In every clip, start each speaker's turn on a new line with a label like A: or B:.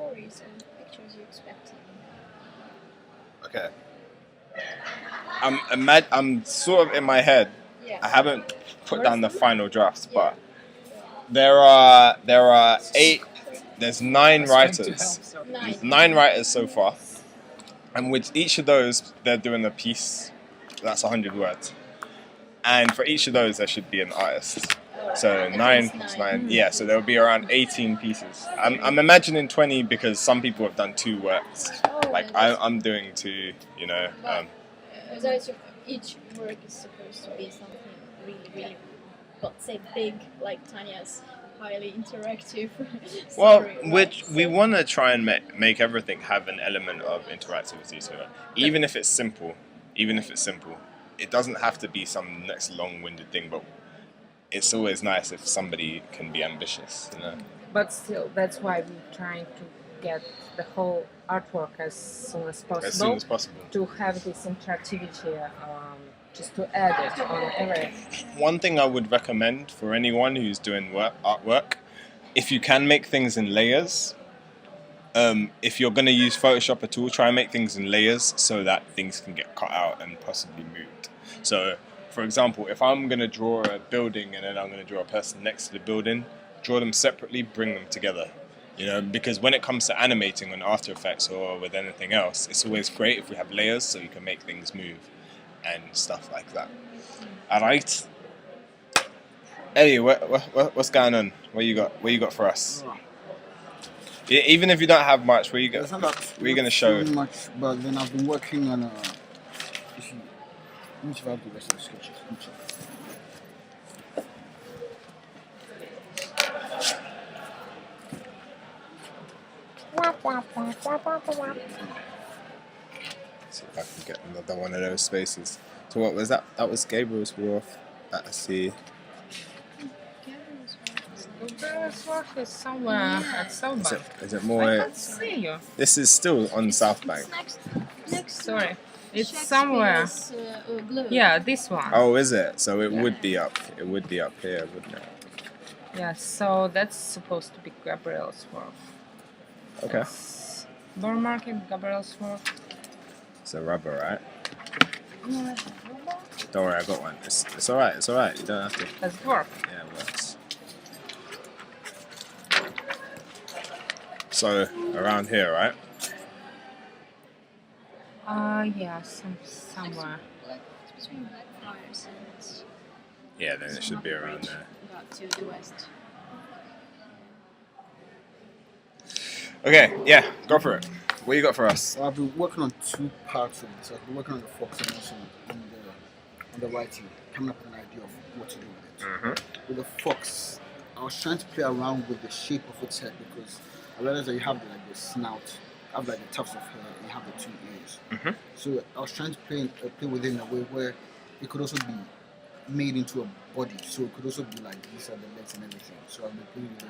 A: stories and pictures you expect?
B: Okay. I'm sort of in my head.
A: Yeah.
B: I haven't put down the final drafts,
A: Yeah.
B: but there are 8. There's 9 writers. 9 writers so far, and with each of those, they're doing a piece that's 100 words. And for each of those, there should be an artist. So 9 plus 9, yeah. So there will be around 18 pieces. I'm imagining 20 because some people have done 2 works. Like I'm doing 2. You know.
A: So each work is supposed to be something really, really, let's say, big, like Tanya's highly interactive story.
B: Well, we want to try and make everything have an element of interactivity to it, even if it's simple. It doesn't have to be some next long-winded thing, but it's always nice if somebody can be ambitious, you know.
C: But still, that's why we're trying to get the whole artwork as soon as possible.
B: As soon as possible.
C: To have this interactivity, just to add it on every.
B: One thing I would recommend for anyone who's doing artwork, if you can make things in layers. If you're going to use Photoshop at all, try and make things in layers so that things can get cut out and possibly moved. So, for example, if I'm going to draw a building and then I'm going to draw a person next to the building, draw them separately, bring them together. You know, because when it comes to animating on After Effects or with anything else, it's always great if we have layers so you can make things move and stuff like that. Alright. Eddie, what's going on? What you got for us? Even if you don't have much, what are you going to show?
D: Not much, but then I've been working on let me see if I have the rest of the sketches.
B: See if I can get another one of those spaces. So what was that? That was Gabriel's Wharf at sea.
C: Gabriel's Wharf is somewhere at South Bank.
B: Is it more?
C: I can't see you.
B: This is still on South Bank.
A: Next
C: Sorry. It's somewhere. Yeah, this one.
B: Oh, is it? So it would be up. It would be up here, wouldn't it?
C: Yeah, so that's supposed to be Gabriel's Wharf.
B: Okay.
C: Bar Market, Gabriel's Wharf.
B: It's a rubber, right? Don't worry, I got one. It's alright. It's alright. You don't have to.
C: That's dwarf.
B: Yeah, it works. So around here, right?
C: Yeah, somewhere.
A: It's between Blackfriars and.
B: Yeah, then it should be around there.
A: About to the west.
B: Okay, yeah, go for it. What you got for us?
D: So I've been working on 2 parts of it. So I've been working on the fox and also on the writing, coming up with an idea of what to do with it.
B: Mm-hmm.
D: With the fox, I was trying to play around with the shape of its head because I realized that you have like the snout, you have like the tufts of hair, and you have the 2 ears.
B: Mm-hmm.
D: So I was trying to play with it in a way where it could also be made into a body. So it could also be like these are the legs and everything. So I've been playing with it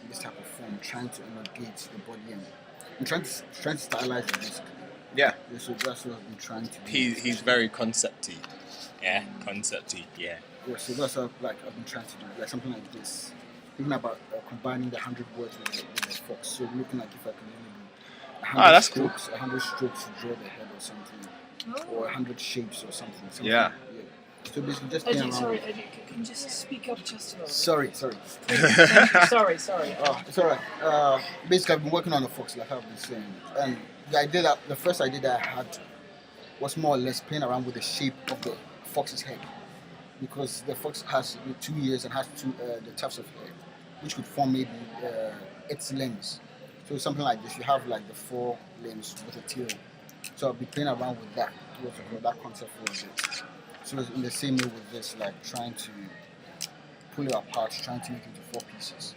D: in this type of form, trying to elongate the body and I'm trying to stylize it basically.
B: Yeah.
D: So that's what I've been trying to do.
B: He's very concepty. Yeah, concepty. Yeah.
D: Yeah, so that's what I've been trying to do, like something like this. Thinking about combining the 100 words with the fox. So looking like if I can maybe 100
B: that's
D: strokes, 100 strokes to draw the head or something, or 100 shapes or something.
B: Yeah.
D: So basically just
E: Eddie,
D: playing around.
E: sorry, Eddie, can you just speak up just a little?
D: Sorry.
E: Sorry.
D: Oh, it's alright. Basically, I've been working on the fox, like I've been saying, and the first idea that I had was more or less playing around with the shape of the fox's head, because the fox has 2 ears and has the tufts of hair, which could form maybe its limbs. So something like this, you have like the 4 limbs with a tail. So I'll be playing around with that. That concept was it. So in the same way with this, like trying to pull it apart, trying to make it into 4 pieces.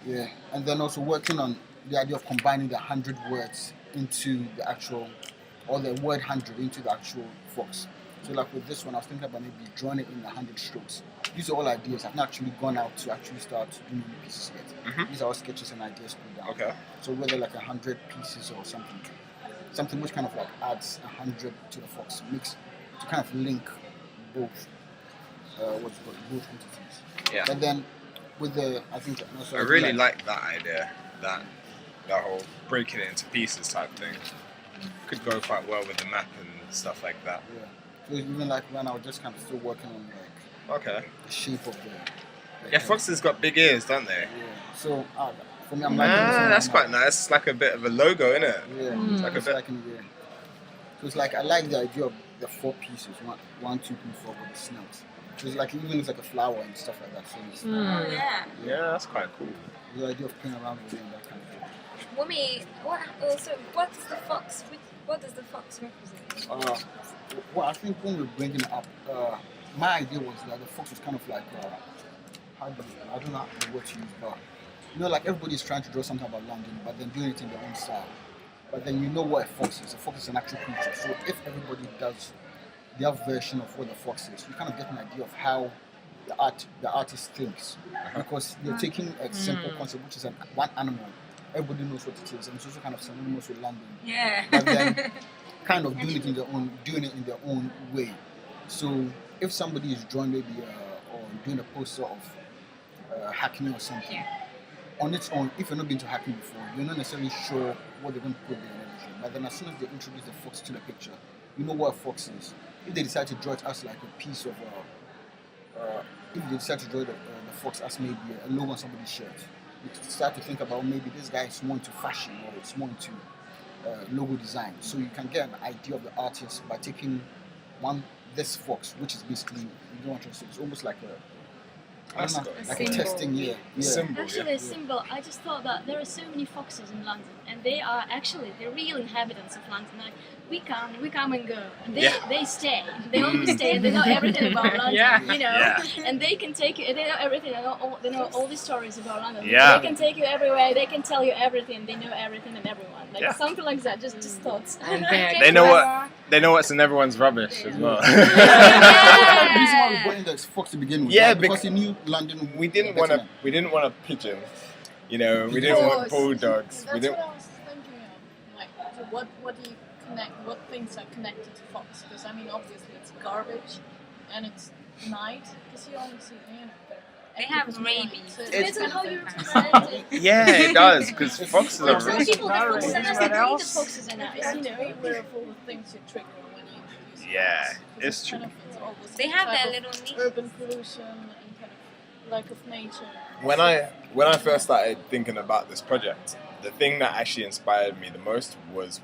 D: Yeah, and then also working on the idea of combining the 100 words into the actual, or the word 100 into the actual fox. So like with this one, I was thinking about maybe drawing it in 100 strokes. These are all ideas. I've not actually gone out to actually start doing any pieces yet.
B: Mm-hmm.
D: These are all sketches and ideas put down.
B: Okay.
D: So whether like 100 pieces or something which kind of like adds 100 to the fox, makes to kind of link both both entities.
B: Yeah.
D: But then with the I think
B: I really like that idea. That whole breaking it into pieces type thing could go quite well with the map and stuff like that.
D: Yeah. So even like when I was just kind of still working on like
B: Okay.
D: the shape of the
B: Yeah, foxes got big ears, don't they?
D: Yeah. So for me, I'm liking this one
B: That's
D: right
B: quite nice. It's like a bit of a logo, isn't it?
D: now. Yeah.
C: Mm.
D: It's
B: like a
D: like
B: bit-
D: liking it. Yeah. So it's like I like the idea of the 4 pieces, one, 2, 3, 4 with the snouts. So it's like even looks like a flower and stuff like that. So it's
C: Mm.
F: Yeah.
B: Yeah, that's quite cool.
D: the idea of playing around with it and that kind of thing.
F: Wumi, so what does the fox? What does the fox represent?
D: Well, I think when we're bringing it up, my idea was that the fox was kind of like, I don't know the word to use, but you know, like everybody's trying to draw something about London, but then doing it in their own style. But then you know what a fox is. A fox is an actual creature. So if everybody does their version of what the fox is, you kind of get an idea of how the artist thinks, because they're taking a simple concept, which is one animal. Everybody knows what it is, and it's also kind of synonymous with London.
F: Yeah.
D: But then kind of doing it in their own way. So if somebody is drawing maybe or doing a poster of Hackney or something,
F: Yeah.
D: on its own, if you're not been to Hackney before, you're not necessarily sure what they're going to put there and everything. But then as soon as they introduce the fox to the picture, you know what a fox is. If they decide to draw it as like a piece of, if they decide to draw the fox as maybe a logo on somebody's shirt, you start to think about maybe this guy is more into fashion or it's more into logo design. So you can get an idea of the artist by taking this fox, which is basically, you don't want to say, it's almost like I don't know,
B: A
D: like
F: symbol.
D: a testing, yeah.
B: Symbol,
A: Actually, a symbol. I just thought that there are so many foxes in London, and they are actually the real inhabitants of London. Like we come and go. And they stay. They always stay. And they know everything about London.
C: Yeah.
A: You know,
B: Yeah.
A: and they can take you. They know everything. They know all the stories about London.
B: Yeah.
A: They can take you everywhere. They can tell you everything. They know everything and everyone. Like
B: Yeah.
A: something like that. Just thoughts.
C: And
B: They know they know what's in everyone's rubbish as well.
D: The reason why we brought in the fox to begin with,
B: Yeah,
D: right? Because he knew London.
B: we didn't
D: better
B: want a pigeon. You know, we didn't want bulldogs.
A: That's
B: We didn't.
A: what I was thinking of. Like, so what do you connect? What things are connected to fox? Because I mean, obviously it's garbage, and it's night. Because you only see,
F: They have
A: people's morning.
F: rabies.
A: So it
B: It's-
A: depends on how you represent it.
B: Yeah, it does because foxes are.
A: Some
B: really-
A: people that foxes are nice. They
E: What
A: think
E: else?
A: that foxes are nice. You know, aware of all the things you trigger when you introduce
B: Yeah,
A: foxes. 'Cause
B: it's true.
A: kind of, it's always
F: They
A: some
F: have
A: type
F: their
A: of
F: little niche.
A: urban pollution and kind of lack of nature.
B: When I first started thinking about this project, the thing that actually inspired me the most was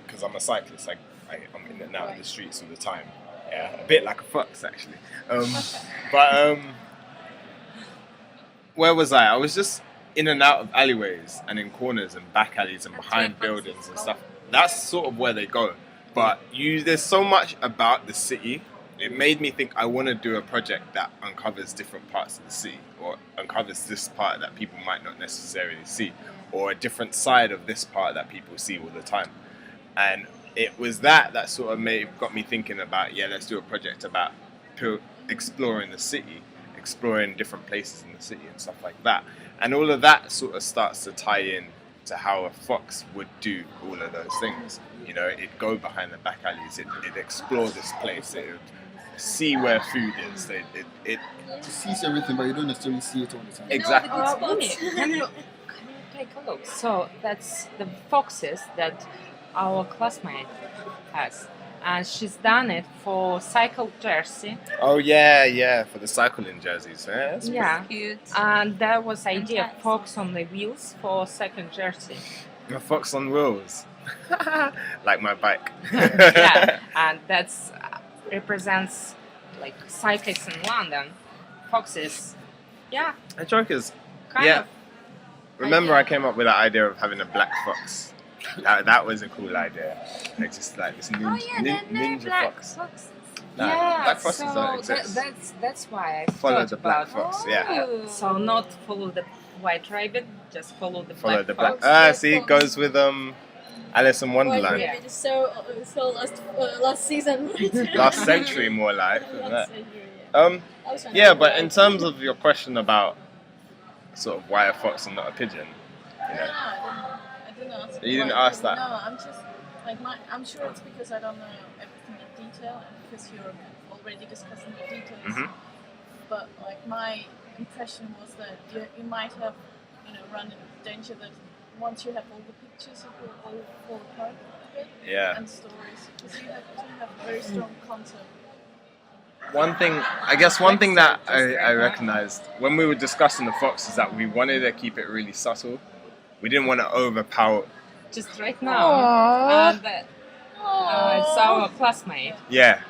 B: because I'm a cyclist, I'm in and out of the streets all the time. Yeah, a bit like a fox actually. But where was I? I was just in and out of alleyways and in corners and back alleys and
F: That's
B: behind
F: where foxes
B: buildings and
F: go.
B: stuff. That's sort of where they go. But there's so much about the city. It made me think I want to do a project that uncovers different parts of the city, or uncovers this part that people might not necessarily see, or a different side of this part that people see all the time. And it was that sort of got me thinking about, let's do a project about exploring the city, exploring different places in the city and stuff like that. And all of that sort of starts to tie in to how a fox would do all of those things. You know, it'd go behind the back alleys, it'd explore this place, it would see where food is, it
D: It sees everything, but you don't necessarily see it all the time.
B: exactly.
C: Umi, can you take a look? So that's the foxes that our classmate has, and she's done it for cycle jersey.
B: Oh yeah, for the cycling jerseys. Yeah, that's
C: Yeah,
F: Cute.
C: and there was idea fox on the wheels for second jersey.
B: a fox on wheels, like my bike.
C: Yeah, and that's represents like cyclists in London. Foxes, yeah,
B: The joke is,
C: kind
B: Yeah.
C: of.
B: remember I came up with the idea of having a black fox. That was a cool idea. Like just like this ninja fox.
F: foxes.
B: No,
C: Yeah,
B: black foxes
C: so
B: don't exist.
C: that's why I
B: Follow
C: thought
B: the black
C: about.
B: fox. Yeah.
C: So not follow the white rabbit, just follow the
B: Follow
C: black
B: the black.
C: fox.
B: See, it goes with Alice in Wonderland.
C: Yeah.
A: It is so last season.
B: Last century, more like. Isn't
A: Last
B: it?
A: century, yeah. I was trying to
B: Yeah,
A: figure
B: but
A: out-
B: in terms of your question about sort of why a fox and not a pigeon, you know,
A: I didn't ask.
B: You didn't
A: why-
B: ask that?
A: No, I'm just like I'm sure it's because I don't know everything in detail, and because you're already discussing the details.
B: Mhm.
A: But like my
E: impression was that you might have, run into danger that once you have all the pictures, it will all fall apart a bit.
B: Yeah.
E: And stories, because you have a very strong concept.
B: One thing that I recognized when we were discussing the Fox is that we wanted to keep it really subtle. We didn't want to overpower.
C: Just right now, it's our classmate.
B: Yeah,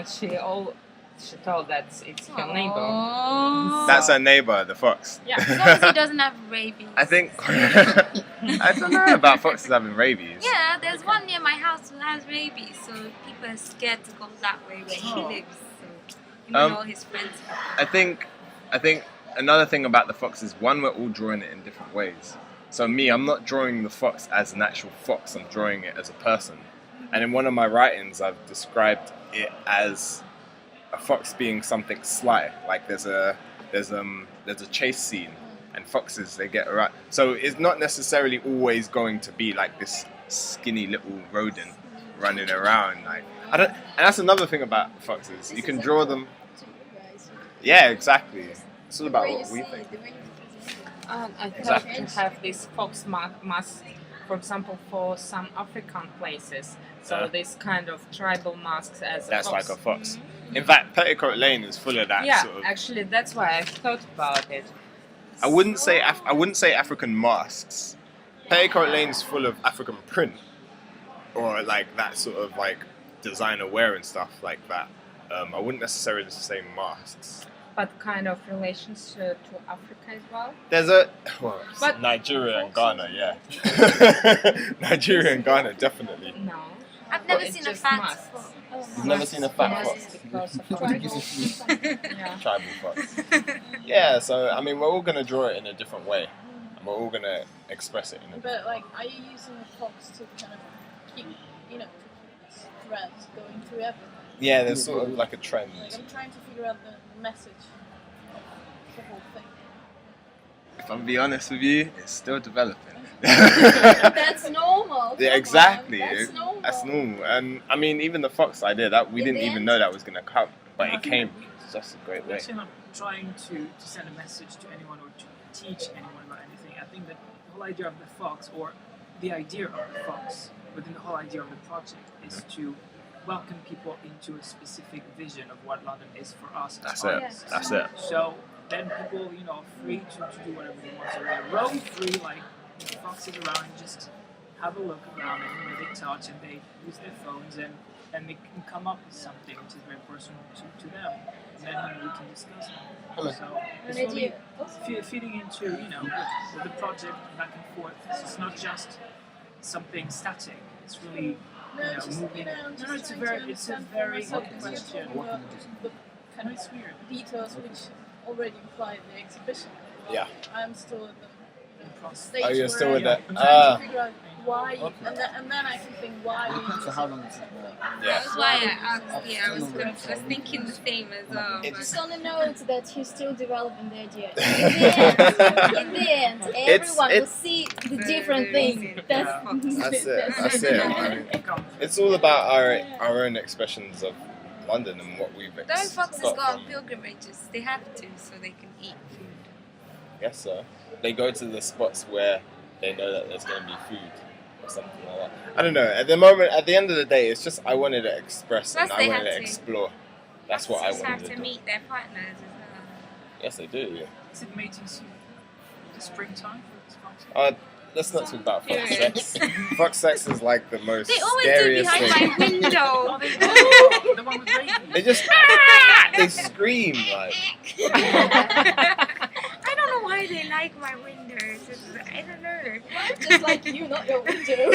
C: She told that it's her neighbor.
B: that's our neighbor, the fox.
C: Yeah.
A: As long as he doesn't have rabies.
B: I think I don't know about foxes having rabies.
F: Yeah, there's one near my house who has rabies, so people are scared to go that way where he lives. So him and all his friends.
B: I think another thing about the fox is one, we're all drawing it in different ways. So me, I'm not drawing the fox as an actual fox. I'm drawing it as a person. And in one of my writings, I've described it as a fox being something sly. Like there's a chase scene, and foxes, they get around. So it's not necessarily always going to be like this skinny little rodent running around. Like and that's another thing about foxes. You can draw them. Yeah, exactly. It's all about what we think.
C: I thought
B: Exactly.
C: to have this fox mask, for example, for some African places. So this kind of tribal masks as
B: That's
C: a fox.
B: like a fox. In fact, Petticoat Lane is full of that
C: Yeah,
B: sort of.
C: actually, that's why I thought about it.
B: I wouldn't say African masks. Petticoat Lane's full of African print, or like that sort of like designer wear and stuff like that. I wouldn't necessarily say masks.
C: But kind of relations to Africa as well.
B: There's
C: But-
B: Nigeria and Ghana, yeah. Nigeria and Ghana, definitely.
C: No.
F: I've never
C: It's
F: seen a
C: just
F: fat
C: masks.
F: fox.
B: You've never seen a fat
C: Yes,
B: fox?
C: because of
D: Portuguese
C: tribal.
D: is
C: Yeah.
B: Tribal fox. Yeah, so I mean, we're all gonna draw it in a different way, and we're all gonna express it in a.
E: But like, are you using a fox to kind of keep, this thread going through everything?
B: Yeah, there's sort of like a trend.
E: Like, I'm trying to figure out the message of the whole thing.
B: If I'm being honest with you, it's still developing.
A: That's normal.
B: Yeah,
A: come
B: exactly.
A: on, That's normal.
B: That's normal. And I mean, even the fox idea that we didn't even know that was gonna come, but it came just a great way.
G: Actually, I'm not trying to send a message to anyone or to teach anyone about anything. I think that the whole idea of the fox, or the idea of the fox, within the whole idea of the project, is to welcome people into a specific vision of what London is for us as
B: That's it.
G: artists.
B: That's it.
G: So then people, are free to do whatever they want. So they roam free, like foxes around, and just have a look around, and they touch and they use their phones, and they can come up with something which is very personal to them. And then we can discuss it.
D: Hello.
G: So it's
A: An
G: really
A: idea.
G: feeding into the project back and forth. So it's not just something static. It's really
E: No, just,
G: moving.
E: I'm just
G: No, it's a
E: trying
G: very
E: to
G: good
E: understand for myself, because
G: question.
E: you're talking about the kind of
G: It's weird.
E: details which already imply the exhibition.
B: Yeah.
E: I'm still at the stage
B: Oh, you're
E: where
B: still with
E: I'm
B: that?
E: trying to figure out why, and then I can think why you
D: So how long is it?
B: Yeah.
F: That's why I asked. Yeah, I was thinking the same as well.
B: It's-
A: Just on a note that he's still developing the idea. In the end, everyone will
B: it's-
A: see the different thing.
B: That's it. That's it. I mean, it's all about our own expressions of London and what we've
F: Don't
B: got
F: foxes go on
B: from.
F: pilgrimages? They have to, so they can eat food.
B: Yes, sir. They go to the spots where they know that there's going to be food or something like that. I don't know. At the end of the day, it's just I wanted to express
F: Plus
B: and I
F: they
B: wanted
F: have
B: to
F: to.
B: explore. That's what I
F: Foxes
B: wanted
F: have
B: to
F: to
B: do.
F: meet their partners as well.
B: Yes, they do. Yeah.
G: Is it mating season? The springtime for this fox?
B: Let's not talk about fox
F: Period.
B: sex. Fox sex is like the most
F: They always do
B: scariest
F: behind
B: thing.
F: my window.
G: Oh, the one with rabies.
B: They just they scream like.
F: I don't know why they like my windows. I don't know.
A: Just like you, not your window.